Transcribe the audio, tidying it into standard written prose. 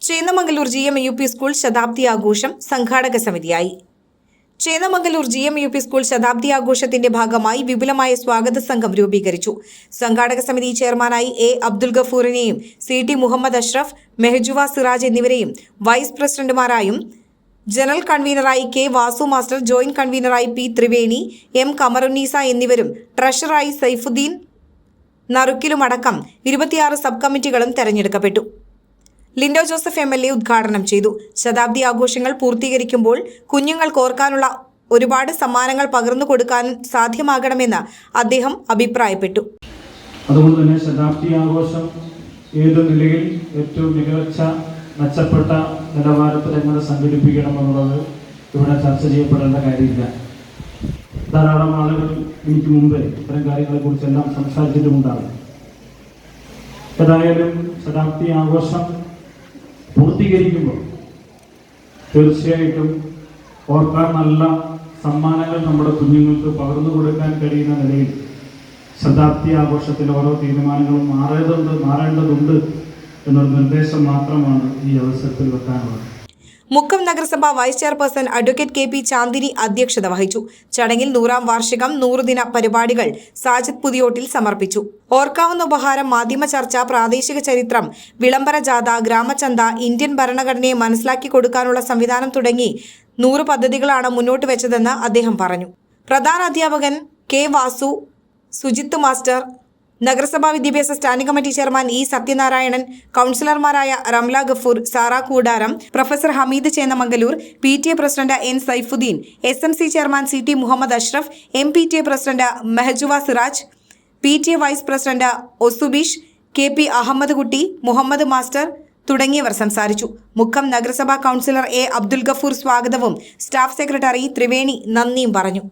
Chennamangalur GMUP school ശതാബ്ദി ആഘോഷം സംഘാടക സമിതിയായി. Chennamangalur GMUP school ശതാബ്ദി ആഘോഷത്തിന്റെ ഭാഗമായി വിപുലമായ സ്വാഗത സംഘം രൂപീകരിച്ചു. സംഘാടക സമിതി ചെയർമാനായി A. അബ്ദുൽ ഗഫൂറിനെയും CT മുഹമ്മദ് അഷ്റഫ്, മെഹജുവ സിറാജ് എന്നിവരെയും വൈസ് പ്രസിഡന്റുമാരായും ജനറൽ കൺവീനറായി K. വാസു മാസ്റ്റർ, ജോയിന്റ് കൺവീനറായി P. ത്രിവേണി, M. കമറുന്നീസ എന്നിവരും ട്രഷററായി സൈഫുദ്ദീൻ നറുക്കിലുമടക്കം 26 സബ് കമ്മിറ്റികളും തെരഞ്ഞെടുക്കപ്പെട്ടു. ലിൻഡോ ജോസഫ് MLA ഉദ്ഘാടനം ചെയ്തു. ശതാബ്ദി ആഘോഷങ്ങൾ പൂർത്തീകരിക്കുമ്പോൾ കുഞ്ഞുങ്ങൾക്ക് ഓർക്കാനുള്ള ഒരുപാട് സമ്മാനങ്ങൾ പകർന്നു കൊടുക്കാൻ സാധ്യമാകണമെന്ന് അദ്ദേഹം അഭിപ്രായപ്പെട്ടു. അതുകൊണ്ട് തന്നെ ശതാബ്ദി ആഘോഷം ഏത് നിലയിൽ ഏറ്റവും മികച്ച മെച്ചപ്പെട്ട നിലവാരത്തിൽ എങ്ങനെ സംഘടിപ്പിക്കണമെന്നുള്ളത് ഇവിടെ ചർച്ച ചെയ്യപ്പെടേണ്ട കാര്യമില്ല. ധാരാളം ആളുകൾ എനിക്ക് മുമ്പ് ഇത്തരം കാര്യങ്ങളെക്കുറിച്ചെല്ലാം സംസാരിച്ചിട്ടുമുണ്ടാകും. ഏതായാലും ശതാബ്ദി ആഘോഷം പൂർത്തീകരിക്കുമ്പോൾ തീർച്ചയായിട്ടും ഓർക്കാൻ നല്ല സമ്മാനങ്ങൾ നമ്മുടെ കുഞ്ഞുങ്ങൾക്ക് പകർന്നു കൊടുക്കാൻ കഴിയുന്ന നിലയിൽ ശതാബ്ദി ആഘോഷത്തിൽ ഓരോ തീരുമാനങ്ങളും മാറേണ്ടതുണ്ട് എന്നൊരു നിർദ്ദേശം മാത്രമാണ് ഈ അവസരത്തിൽ വെക്കാനുള്ളത്. മുക്കം നഗരസഭ vice chairperson advocate KP Chandini അധ്യക്ഷത വഹിച്ചു. ചടങ്ങിൽ 100ാം വാർഷികം 100 ദിന പരിപാടികൾ സാജിദ് പുതിയോട്ടിൽ സമർപ്പിച്ചു. ഓർക്കാവുന്ന ഉപഹാരം, മാധ്യമ ചർച്ച, പ്രാദേശിക ചരിത്രം, വിളംബര ജാഥ, ഗ്രാമചന്ത, ഇന്ത്യൻ ഭരണഘടനയെ മനസ്സിലാക്കി കൊടുക്കാനുള്ള സംവിധാനം തുടങ്ങി 100 പദ്ധതികളാണ് മുന്നോട്ട് വെച്ചതെന്ന് അദ്ദേഹം പറഞ്ഞു. പ്രധാന അധ്യാപകൻ K. വാസു, സുജിത്ത് മാസ്റ്റർ, നഗരസഭാ വിദ്യാഭ്യാസ standing committee chairman E. Sathyanarayanan, കൗൺസിലർമാരായ Ramla Gafoor, Sara Koodaram, professor Hameed Chennamangaloor, PTA president N. Saifuddin, SMC chairman CT Muhammad Ashraf, MPTA president Mehajuva Siraj, PTA vice president Osubeesh, KP Ahammed Kutty, Muhammad master തുടങ്ങിയവർ സംസാരിച്ചു. മുക്കം നഗരസഭാ കൗൺസിലർ A. അബ്ദുൽ ഗഫൂർ സ്വാഗതവും സ്റ്റാഫ് സെക്രട്ടറി ത്രിവേണി നന്ദിയും പറഞ്ഞു.